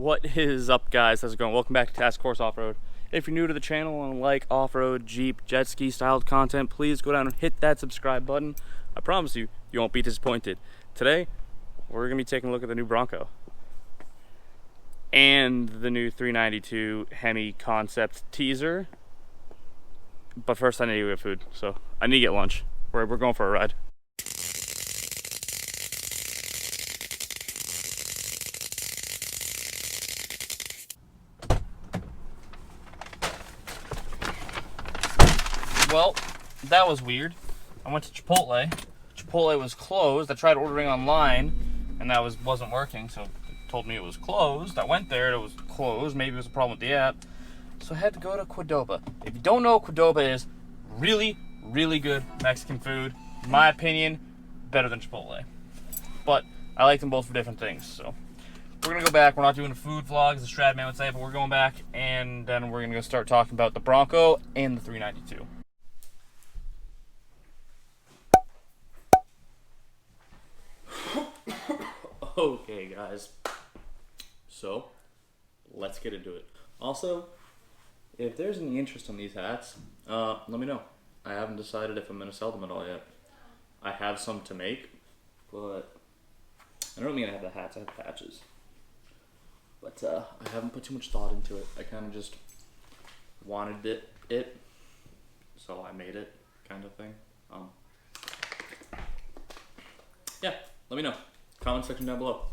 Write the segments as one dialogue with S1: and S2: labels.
S1: What is up, guys? How's it going? Welcome back to Task Force Offroad. If you're new to the channel and like off-road, Jeep, jet ski styled content, please go down and hit that subscribe button. I promise you, you won't be disappointed. Today, we're gonna be taking a look at the new Bronco and the new 392 Hemi concept teaser. But first, I need to get food, so I need to get lunch. We're going for a ride. Well, that was weird. I went to Chipotle. Chipotle was closed. I tried ordering online, and that wasn't working, so it told me it was closed. I went there, it was closed. Maybe it was a problem with the app. So I had to go to Qdoba. If you don't know what Qdoba is, really, really good Mexican food. In my opinion, better than Chipotle. But I like them both for different things, so we're gonna go back. We're not doing a food vlog, as the Strad man would say, but we're going back, and then we're gonna start talking about the Bronco and the 392. Okay, guys, so let's get into it. Also, if there's any interest in these hats, let me know. I haven't decided if I'm going to sell them at all yet. I have some to make, but I don't mean I have the hats, I have patches. But I haven't put too much thought into it. I kind of just wanted it, so I made it, kind of thing. Yeah, let me know. Comment section down below.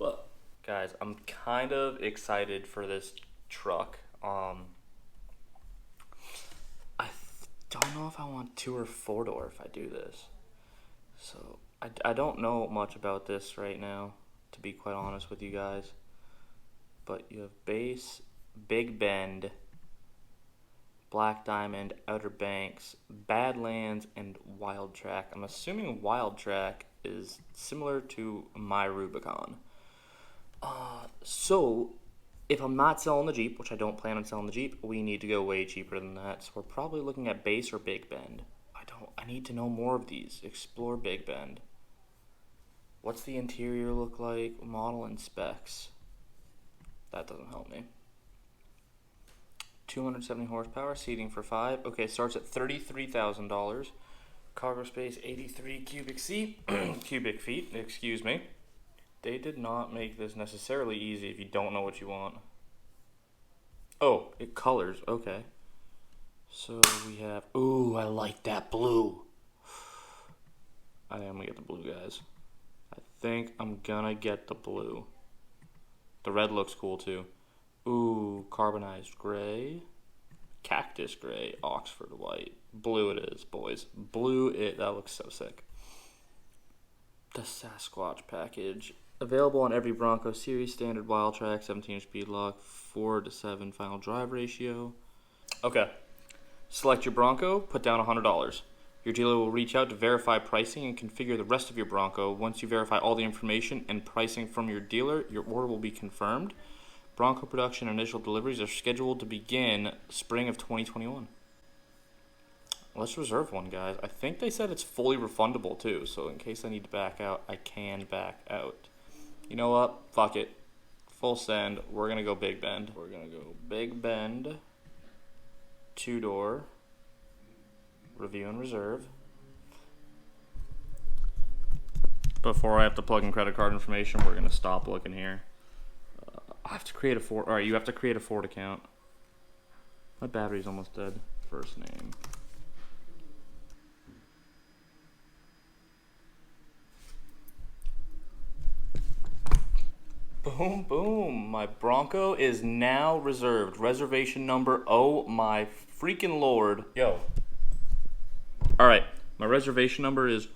S1: But guys, I'm kind of excited for this truck. I don't know if I want 2 or 4 door if I do this. So I don't know much about this right now, to be quite honest with you guys. But you have base, Big Bend, Black Diamond, Outer Banks, Badlands, and Wild Track. I'm assuming Wild Track is similar to my Rubicon. So if I'm not selling the Jeep, which I don't plan on selling the Jeep, we need to go way cheaper than that. So we're probably looking at base or Big Bend. I need to know more of these. Explore Big Bend. What's the interior look like? Model and specs. That doesn't help me. 270 horsepower, seating for 5. Okay, starts at $33,000. Cargo space, 83 cubic feet, excuse me. They did not make this necessarily easy if you don't know what you want. Oh, it colors, okay. So we have, ooh, I like that blue. I am gonna get the blue, guys. I think I'm gonna get the blue. The red looks cool too. Ooh, carbonized gray. Cactus gray, Oxford white. Blue it is, boys. Blue it, that looks so sick. The Sasquatch package. Available on every Bronco series, standard Wild Track, 17-inch speed lock, 4:7 final drive ratio. Okay. Select your Bronco, put down $100. Your dealer will reach out to verify pricing and configure the rest of your Bronco. Once you verify all the information and pricing from your dealer, your order will be confirmed. Bronco production and initial deliveries are scheduled to begin spring of 2021. Let's reserve one, guys. I think they said it's fully refundable too, so in case I need to back out, I can back out. You know what? Fuck it. Full send. We're going to go Big Bend. We're going to go Big Bend, 2-door, review and reserve. Before I have to plug in credit card information, we're going to stop looking here. I have to create a Ford. All right, you have to create a Ford account. My battery's almost dead. First name. Boom, boom. My Bronco is now reserved. Reservation number, oh my freaking Lord. Yo. All right, my reservation number is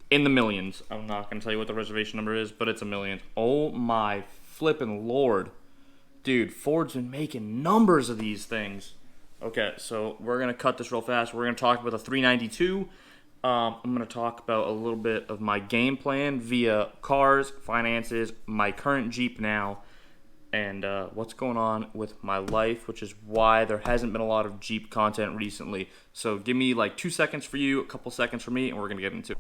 S1: in the millions. I'm not going to tell you what the reservation number is, but it's a million. Oh my flippin' Lord. Dude, Ford's been making numbers of these things. Okay, so we're going to cut this real fast. We're going to talk about the 392. I'm going to talk about a little bit of my game plan via cars, finances, my current Jeep now, and what's going on with my life, which is why there hasn't been a lot of Jeep content recently. So give me like 2 seconds for you, a couple seconds for me, and we're going to get into it.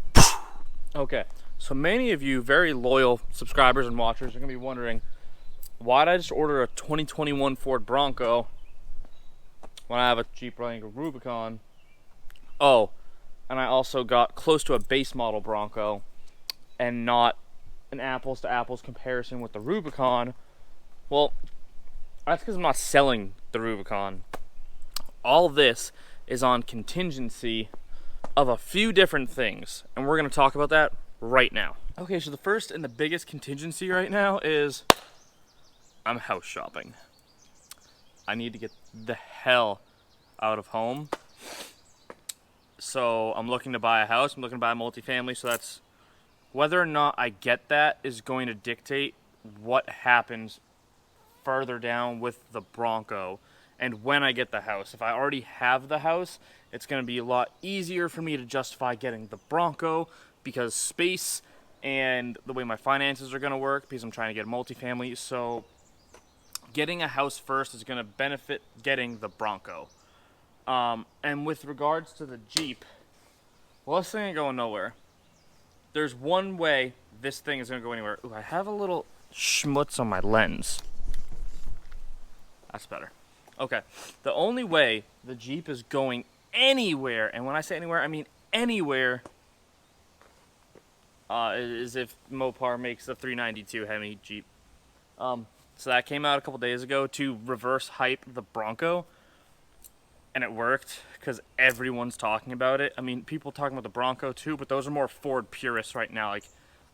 S1: Okay, so many of you very loyal subscribers and watchers are going to be wondering, why'd I just order a 2021 Ford Bronco when I have a Jeep Wrangler Rubicon? Oh, and I also got close to a base model Bronco and not an apples to apples comparison with the Rubicon. Well, that's because I'm not selling the Rubicon. All this is on contingency of a few different things, and we're going to talk about that right now. Okay, so the first and the biggest contingency right now is I'm house shopping. I need to get the hell out of home. So I'm looking to buy a house. I'm looking to buy a multifamily. So that's whether or not I get that is going to dictate what happens further down with the Bronco and when I get the house. If I already have the house, it's going to be a lot easier for me to justify getting the Bronco because space and the way my finances are going to work because I'm trying to get a multifamily. So getting a house first is going to benefit getting the Bronco. And with regards to the Jeep, well, this thing ain't going nowhere. There's one way this thing is going to go anywhere. Ooh, I have a little schmutz on my lens. That's better. Okay. The only way the Jeep is going anywhere, and when I say anywhere, I mean anywhere, is if Mopar makes the 392 Hemi Jeep. So that came out a couple days ago to reverse hype the Bronco, and it worked because everyone's talking about it. I mean, people talking about the Bronco too, but those are more Ford purists right now. Like,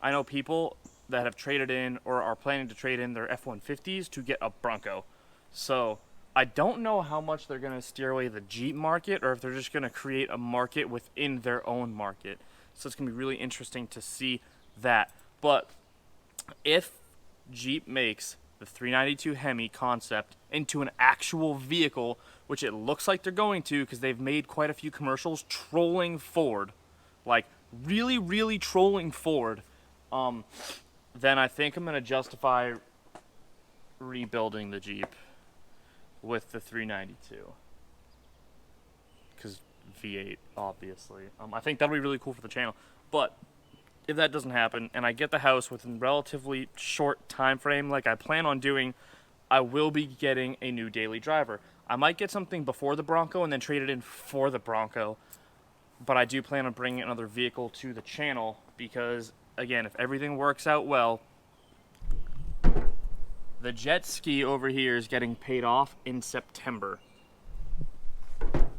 S1: I know people that have traded in or are planning to trade in their F-150s to get a Bronco. So I don't know how much they're going to steer away the Jeep market or if they're just going to create a market within their own market. So it's going to be really interesting to see that. But if Jeep makes the 392 Hemi concept into an actual vehicle, which it looks like they're going to because they've made quite a few commercials trolling Ford, like really, really trolling Ford, then I think I'm going to justify rebuilding the Jeep with the 392. Because V8, obviously. I think that'll be really cool for the channel. But if that doesn't happen, and I get the house within relatively short time frame like I plan on doing, I will be getting a new daily driver. I might get something before the Bronco and then trade it in for the Bronco. But I do plan on bringing another vehicle to the channel because, again, if everything works out well, the jet ski over here is getting paid off in September.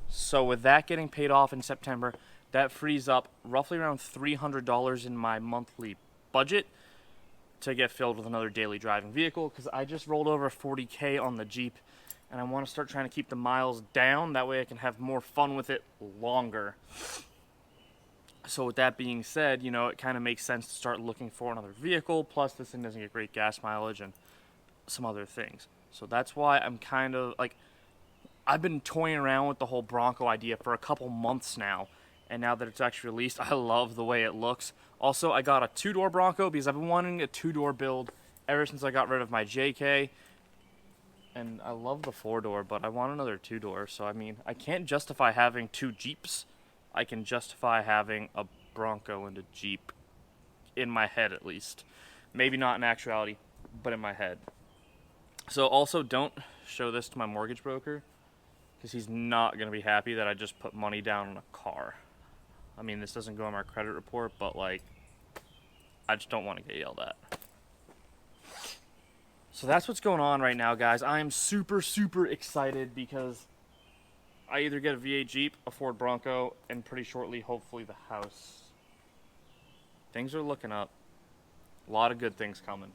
S1: So with that getting paid off in September, that frees up roughly around $300 in my monthly budget to get filled with another daily driving vehicle because I just rolled over 40K on the Jeep and I want to start trying to keep the miles down. That way I can have more fun with it longer. So with that being said, you know, it kind of makes sense to start looking for another vehicle. Plus this thing doesn't get great gas mileage and some other things. So that's why I'm kind of like, I've been toying around with the whole Bronco idea for a couple months now. And now that it's actually released, I love the way it looks. Also, I got a two-door Bronco because I've been wanting a two-door build ever since I got rid of my JK. And I love the four-door, but I want another two-door. So, I mean, I can't justify having two Jeeps. I can justify having a Bronco and a Jeep. In my head, at least. Maybe not in actuality, but in my head. So, also, don't show this to my mortgage broker because he's not going to be happy that I just put money down on a car. I mean, this doesn't go on my credit report, but, like, I just don't want to get yelled at. So that's what's going on right now, guys. I am super, super excited because I either get a V8 Jeep, a Ford Bronco, and pretty shortly, hopefully, the house. Things are looking up. A lot of good things coming.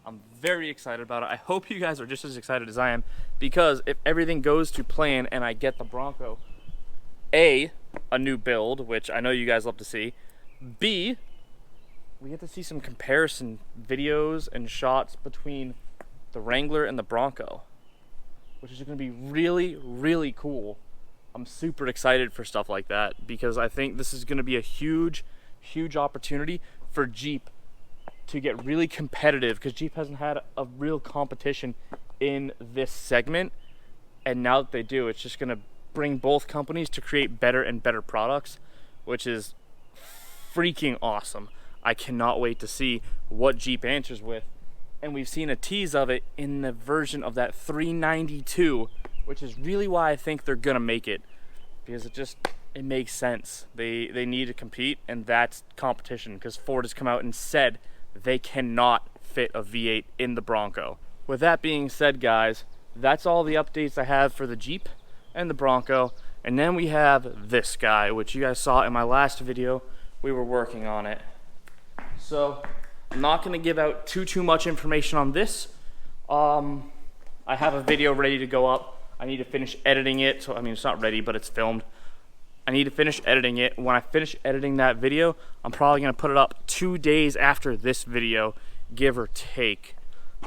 S1: I'm very excited about it. I hope you guys are just as excited as I am because if everything goes to plan and I get the Bronco, A, a new build, which I know you guys love to see. B, we get to see some comparison videos and shots between the Wrangler and the Bronco, which is going to be really, really cool. I'm super excited for stuff like that because I think this is going to be a huge, huge opportunity for Jeep to get really competitive because Jeep hasn't had a real competition in this segment. And now that they do, it's just going to bring both companies to create better and better products, which is freaking awesome. I cannot wait to see what Jeep answers with and we've seen a tease of it in the version of that 392, which is really why I think they're gonna make it, because it makes sense. They need to compete, and that's competition, because Ford has come out and said they cannot fit a V8 in the Bronco. With that being said, guys, that's all the updates I have for the Jeep and the Bronco. And then we have this guy, which you guys saw in my last video. We were working on it. So I'm not gonna give out too much information on this. I have a video ready to go up. I need to finish editing it. So, I mean, it's not ready, but it's filmed. I need to finish editing it. When I finish editing that video, I'm probably gonna put it up 2 days after this video, give or take.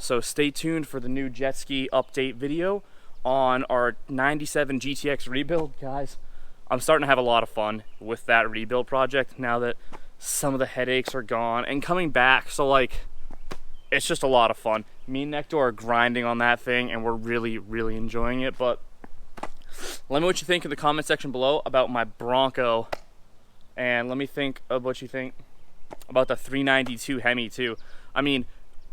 S1: So stay tuned for the new jet ski update video on our 97 GTX rebuild. Guys, I'm starting to have a lot of fun with that rebuild project now that some of the headaches are gone and coming back. So like, it's just a lot of fun. Me and Nectar are grinding on that thing, and we're really enjoying it. But let me know what you think in the comment section below about my Bronco, and let me think of what you think about the 392 Hemi too. I mean,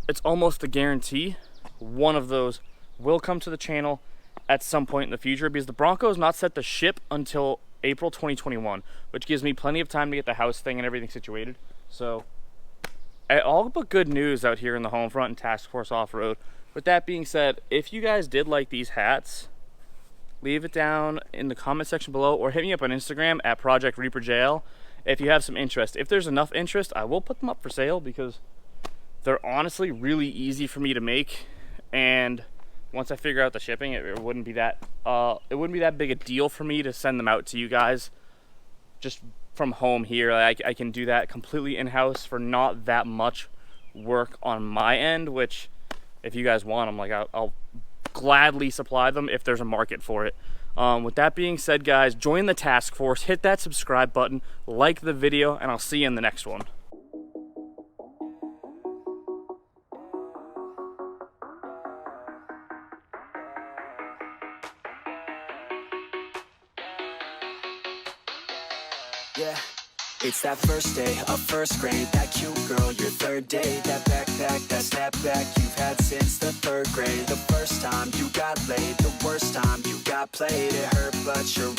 S1: it's almost a guarantee one of those will come to the channel at some point in the future, because the Bronco is not set to ship until April 2021, which gives me plenty of time to get the house thing and everything situated. So all but good news out here in the home front and Task Force Off-Road. With that being said, if you guys did like these hats, leave it down in the comment section below, or hit me up on Instagram at Project Reaper JL if you have some interest. If there's enough interest, I will put them up for sale, because they're honestly really easy for me to make, and once I figure out the shipping, it wouldn't be that big a deal for me to send them out to you guys just from home here. I can do that completely in-house for not that much work on my end, which if you guys want them, like, I'll gladly supply them if there's a market for it. With that being said, guys, join the task force, hit that subscribe button, like the video, and I'll see you in the next one.
S2: Yeah, it's that first day of first grade, that cute girl, your third date, that backpack, that snapback you've had since the third grade, the first time you got laid, the worst time you got played, it hurt but you're